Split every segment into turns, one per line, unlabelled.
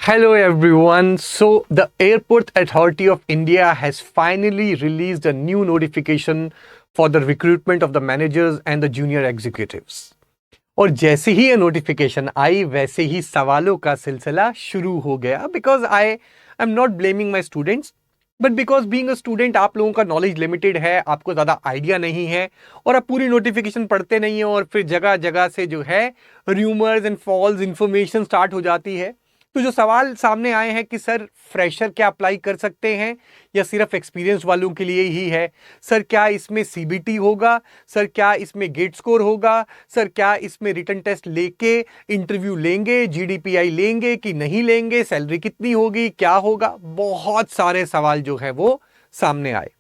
Hello everyone. So the Airport Authority of India has finally released a new notification for the recruitment of the managers and the junior executives. और जैसे ही ये notification आई वैसे ही सवालों का सिलसिला शुरू हो गया because I am not blaming my students but because being a student आप लोगों का नॉलेज लिमिटेड है, आपको ज़्यादा आइडिया नहीं है और आप पूरी नोटिफिकेशन पढ़ते नहीं हो और फिर जगह जगह से जो है rumours and false information start हो जाती है। तो जो सवाल सामने आए हैं कि सर फ्रेशर क्या अप्लाई कर सकते हैं या सिर्फ एक्सपीरियंस वालों के लिए ही है, सर क्या इसमें सीबीटी होगा, सर क्या इसमें गेट स्कोर होगा, सर क्या इसमें रिटन टेस्ट लेके इंटरव्यू लेंगे, जीडीपीआई लेंगे कि नहीं लेंगे, सैलरी कितनी होगी, क्या होगा, बहुत सारे सवाल जो है वो सामने आए।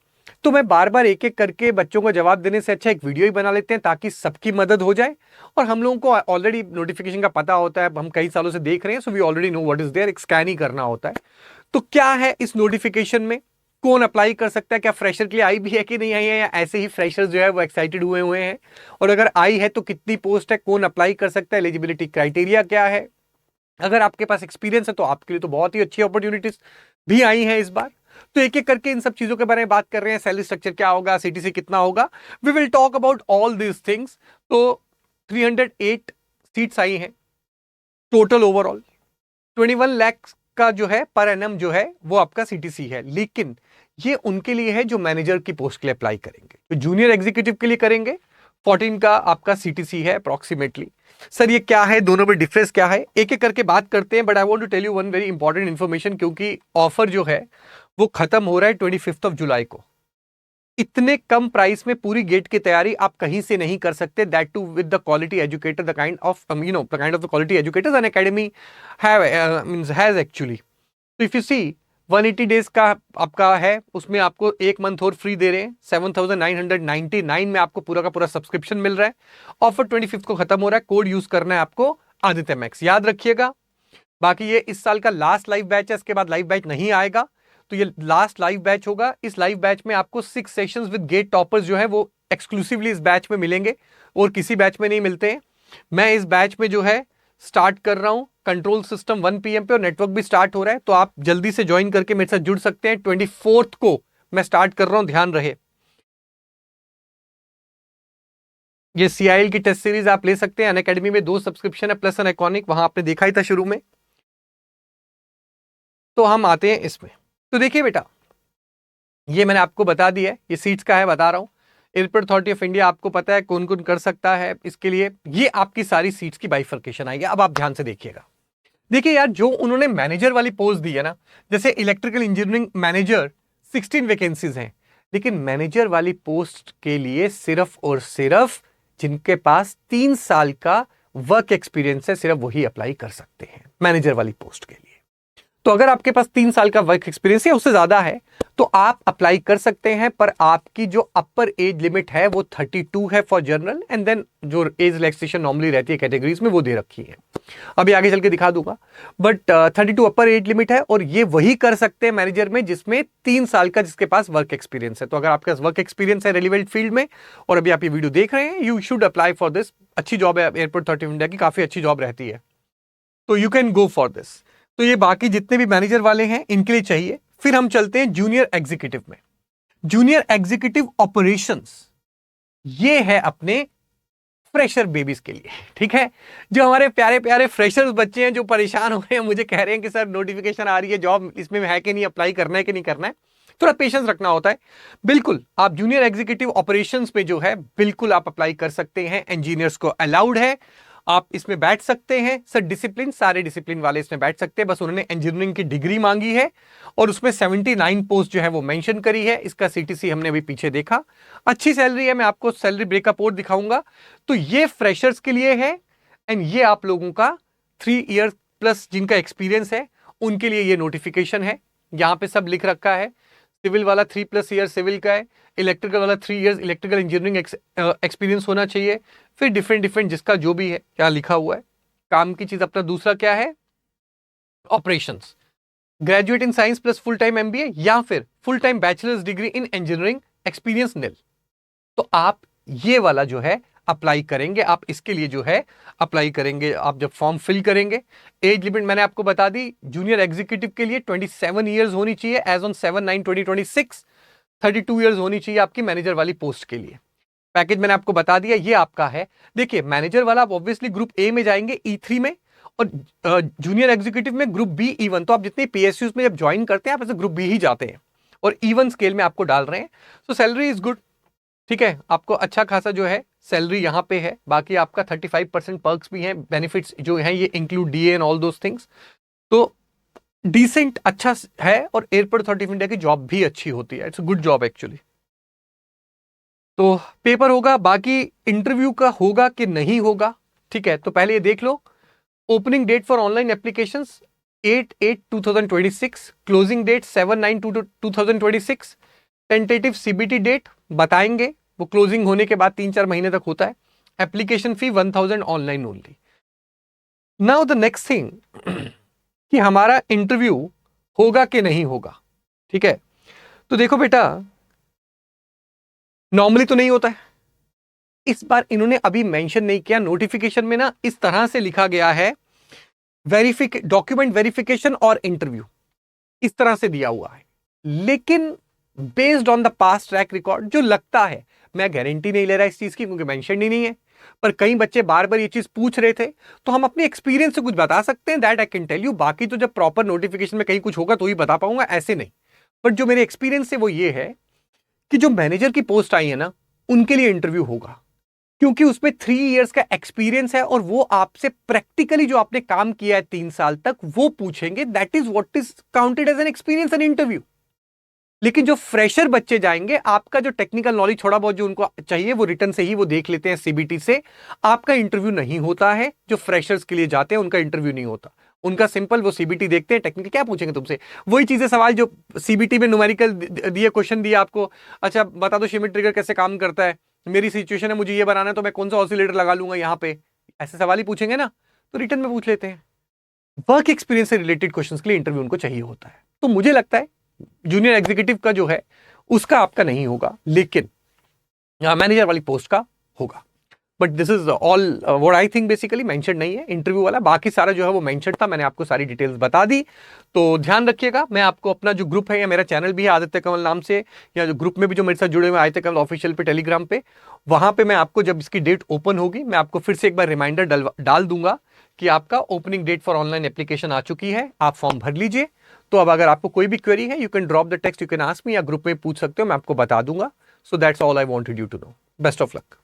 तो मैं बार बार एक एक करके बच्चों को जवाब देने से अच्छा एक वीडियो ही बना लेते हैं ताकि सबकी मदद हो जाए। और हम लोगों को ऑलरेडी नोटिफिकेशन का पता होता है, हम कई सालों से देख रहे हैं, so we already know what is there, एक स्कैन ही करना होता है। तो क्या है इस नोटिफिकेशन में, कौन अप्लाई कर सकता है, क्या फ्रेशर के लिए आई भी है कि नहीं आई है, या ऐसे ही फ्रेशर्स जो है वो एक्साइटेड हुए हैं, और अगर आई है तो कितनी पोस्ट है, कौन अप्लाई कर सकता है, एलिजिबिलिटी क्राइटेरिया क्या है। अगर आपके पास एक्सपीरियंस है तो आपके लिए तो बहुत ही अच्छी अपॉर्चुनिटीज भी आई हैं इस बार। तो एक एक करके इन सब चीजों के बारे में बात कर रहे हैं। सैलरी स्ट्रक्चर क्या होगा, सीटीसी कितना होगा, we will talk about all this things. तो 308 सीट्स आई हैं टोटल ओवरऑल। 21 लाख का जो है पर एनम जो है वो आपका सीटीसी है, लेकिन ये उनके लिए है जो मैनेजर की पोस्ट के लिए अप्लाई करेंगे। तो जूनियर एग्जीक्यूटिव के लिए करेंगे 14 का आपका सीटीसी है अप्रोक्सीमेटली। सर ये क्या है, दोनों में डिफरेंस क्या है, एक एक करके बात करते हैं। But I want to tell you one very important information, क्योंकि ऑफर जो है वो खत्म हो रहा है 25 जुलाई को। इतने कम प्राइस में पूरी गेट की तैयारी आप कहीं से नहीं कर सकते, that too with the quality educator, the kind of the quality educators Unacademy has actually. तो इफ यू सी 180 डेज का आपका है, उसमें आपको एक मंथ और फ्री दे रहे हैं। 7,999 में आपको पूरा का पूरा सब्सक्रिप्शन मिल रहा है। ऑफर 25 को खत्म हो रहा है। कोड यूज करना है आपको आदित्य मैक्स, याद रखिएगा। बाकी ये इस साल का लास्ट लाइव बैच है, इसके बाद लाइव बैच नहीं आएगा। तो ये लास्ट लाइव बैच होगा। इस लाइव बैच में आपको 6 सेशंस विद गेट टॉपर्स जो है वो एक्सक्लूसिवली इस बैच में मिलेंगे और किसी बैच में नहीं मिलते हैं। मैं इस बैच में जो है स्टार्ट कर रहा हूं कंट्रोल सिस्टम 1 PM पे, और नेटवर्क भी स्टार्ट हो रहा है। तो आप जल्दी से ज्वाइन करके मेरे साथ जुड़ सकते हैं। 24 को मैं स्टार्ट कर रहा हूं, ध्यान रहे। ये CIL की टेस्ट सीरीज आप ले सकते हैं। अनअकैडमी में 2 सब्सक्रिप्शन है प्लस अनइकॉनिक, वहां आपने देखा ही था शुरू में। तो हम आते हैं इसमें। तो देखिए बेटा, ये मैंने आपको बता दिया है, ये सीट्स का है, बता रहा हूं। एयरपोर्ट अथॉरिटी ऑफ इंडिया आपको पता है कौन कौन कर सकता है इसके लिए। ये आपकी सारी सीट्स की बाइफर्केशन आएगी। अब आप ध्यान से देखिएगा। देखिए यार, जो उन्होंने मैनेजर वाली पोस्ट दी है ना, जैसे इलेक्ट्रिकल इंजीनियरिंग मैनेजर 16 वैकेंसीज हैं, लेकिन मैनेजर वाली पोस्ट के लिए सिर्फ और सिर्फ जिनके पास 3 साल का वर्क एक्सपीरियंस है, सिर्फ वही अप्लाई कर सकते हैं मैनेजर वाली पोस्ट के लिए। तो अगर आपके पास 3 साल का वर्क एक्सपीरियंस है, उससे ज्यादा है, तो आप अप्लाई कर सकते हैं। पर आपकी जो अपर एज लिमिट है वो 32 है फॉर जनरल, एंड देन जो एज रिलैक्सेशन नॉर्मली रहती है कैटेगरीज में वो दे रखी है। अभी आगे चल के दिखा दूंगा। बट 32 अपर एज लिमिट है, और ये वही कर सकते हैं मैनेजर में जिसमें 3 साल का जिसके पास वर्क एक्सपीरियंस है। तो अगर आपके पास वर्क एक्सपीरियंस है रेलिवेंट फील्ड में और अभी आप ये वीडियो देख रहे हैं, you should apply for this. अच्छी जॉब है एयरपोर्ट अथॉरिटी ऑफ इंडिया की, काफी अच्छी जॉब रहती है, तो you can go for this. तो ये बाकी जितने भी मैनेजर वाले हैं इनके लिए चाहिए। फिर हम चलते हैं जूनियर एग्जीक्यूटिव में। जूनियर एग्जीक्यूटिव ऑपरेशंस, ये है अपने फ्रेशर बेबीज के लिए, ठीक है। जो हमारे प्यारे प्यारे फ्रेशर्स बच्चे हैं जो परेशान हो रहे हैं, मुझे कह रहे हैं कि सर नोटिफिकेशन आ रही है, जॉब इसमें है कि नहीं, अप्लाई करना है कि नहीं करना है, थोड़ा पेशेंस रखना होता है। बिल्कुल आप जूनियर एग्जीक्यूटिव ऑपरेशंस में जो है बिल्कुल आप अप्लाई कर सकते हैं। इंजीनियर्स को अलाउड है, आप इसमें बैठ सकते हैं। सर डिसिप्लिन, सारे डिसिप्लिन वाले इसमें बैठ सकते हैं, बस उन्होंने इंजीनियरिंग की डिग्री मांगी है और उसमें 79 पोस्ट जो है वो मेंशन करी है। इसका सीटीसी हमने अभी पीछे देखा। अच्छी सैलरी है, मैं आपको सैलरी ब्रेकअप और दिखाऊंगा। तो ये फ्रेशर्स के लिए है, एंड ये आप लोगों का 3 ईयर प्लस जिनका एक्सपीरियंस है उनके लिए ये नोटिफिकेशन है। यहां पे सब लिख रखा है। सिविल वाला 3+ ईयर सिविल का है, इलेक्ट्रिकल वाला 3 ईयर इलेक्ट्रिकल इंजीनियरिंग एक्सपीरियंस होना चाहिए। फिर डिफरेंट जिसका जो भी है क्या लिखा हुआ है। काम की चीज अपना दूसरा क्या है, operations, graduate in science plus full time MBA या फिर full time bachelor's degree in engineering, experience nil. तो आप ये वाला जो है अप्लाई करेंगे, आप इसके लिए जो है अप्लाई करेंगे। आप जब फॉर्म फिल करेंगे, एज लिमिट मैंने आपको बता दी, जूनियर एग्जीक्यूटिव के लिए 27 ईयर्स होनी चाहिए एज ऑन 7/9/2026, 32 ईयर्स होनी चाहिए आपकी मैनेजर वाली पोस्ट के लिए। पैकेज मैंने आपको बता दिया, ये आपका है। देखिए मैनेजर वाला आप ऑब्वियसली ग्रुप ए में जाएंगे, E3 में, और जूनियर एग्जीक्यूटिव में ग्रुप बी, E1। तो आप जितने PSUs में जब ज्वाइन करते हैं आप ऐसे ग्रुप बी ही जाते हैं, और E1 स्केल में आपको डाल रहे हैं। सो सैलरी इज गुड, ठीक है, आपको अच्छा खासा जो है सैलरी यहाँ पे है। बाकी आपका 35% पर्क्स भी हैं, बेनिफिट्स जो हैं ये include DA and all those things. तो डिसेंट अच्छा है, और एयरपोर्ट अथॉरिटी ऑफ इंडिया की जॉब भी अच्छी होती है, it's a good job actually. तो पेपर होगा, बाकी इंटरव्यू का होगा कि नहीं होगा, ठीक है। तो पहले ये देख लो, opening date for online applications 8/8/2026, closing date 7/9/2026, tentative CBT date बताएंगे, वो क्लोजिंग होने के बाद 3-4 महीने तक होता है। Application fee 1000 online only. Now the next thing कि हमारा इंटरव्यू होगा कि नहीं होगा, ठीक है। तो देखो बेटा, नॉर्मली तो नहीं होता है, इस बार इन्होंने अभी मेंशन नहीं किया नोटिफिकेशन में ना, इस तरह से लिखा गया है डॉक्यूमेंट वेरिफिकेशन और इंटरव्यू, इस तरह से दिया हुआ है। लेकिन based on the past track record जो लगता है, मैं गारंटी नहीं ले रहा इस चीज की क्योंकि मेंशन ही नहीं है, पर कई बच्चे बार बार ये चीज पूछ रहे थे, तो हम अपने एक्सपीरियंस से कुछ बता सकते हैं, that I can tell you. बाकी तो जब प्रॉपर नोटिफिकेशन में कहीं कुछ होगा तो ही बता पाऊंगा, ऐसे नहीं। बट जो मेरे एक्सपीरियंस से वो ये है कि जो मैनेजर की पोस्ट आई है ना, उनके लिए इंटरव्यू होगा, क्योंकि उसमें 3 इयर्स का एक्सपीरियंस है, और वो आपसे प्रैक्टिकली जो आपने काम किया है 3 साल तक वो पूछेंगे, that is what is counted as an experience an interview. लेकिन जो फ्रेशर बच्चे जाएंगे, आपका जो टेक्निकल नॉलेज थोड़ा बहुत जो उनको चाहिए वो रिटर्न से ही वो देख लेते हैं, CBT से। आपका इंटरव्यू नहीं होता है, जो फ्रेशर्स के लिए जाते हैं उनका इंटरव्यू नहीं होता, उनका सिंपल वो CBT देखते हैं, टेक्निकल क्या पूछेंगे तुमसे, वही चीजें सवाल जो CBT में न्यूमेरिकल दिए, क्वेश्चन दिया आपको, अच्छा बता दो शिमिट ट्रिगर कैसे काम करता है, मेरी सिचुएशन है मुझे ये बनाना है तो मैं कौन सा ऑसिलेटर लगा लूंगा यहाँ पे, ऐसे सवाल ही पूछेंगे ना, तो रिटर्न में पूछ लेते हैं। वर्क एक्सपीरियंस से रिलेटेड क्वेश्चंस के लिए इंटरव्यू उनको चाहिए होता है। तो मुझे लगता है जूनियर एग्जीक्यूटिव का जो है उसका आपका नहीं होगा, लेकिन मैनेजर वाली पोस्ट का होगा। But this is all what I think, basically mention नहीं है इंटरव्यू वाला, बाकी सारा जो है वो मेंशन था, मैंने आपको सारी डिटेल्स बता दी। तो ध्यान रखिएगा, मैं आपको अपना जो ग्रुप है या मेरा चैनल भी है आदित्य कंवल नाम से, या जो ग्रुप में भी जो मेरे साथ जुड़े हुए आदित्य कंवल ऑफिशियल पे टेलीग्राम पे, वहां पे मैं आपको जब इसकी डेट ओपन होगी मैं आपको फिर से एक बार रिमाइंडर डाल दूंगा कि आपका opening date for online application आ चुकी है, आप फॉर्म भर लीजिए। तो अब अगर आपको कोई भी क्वेरी है, you can drop the text, you can ask me, या ग्रुप में पूछ सकते हो, मैं आपको बता दूंगा। So that's all I wanted you to know. Best of luck.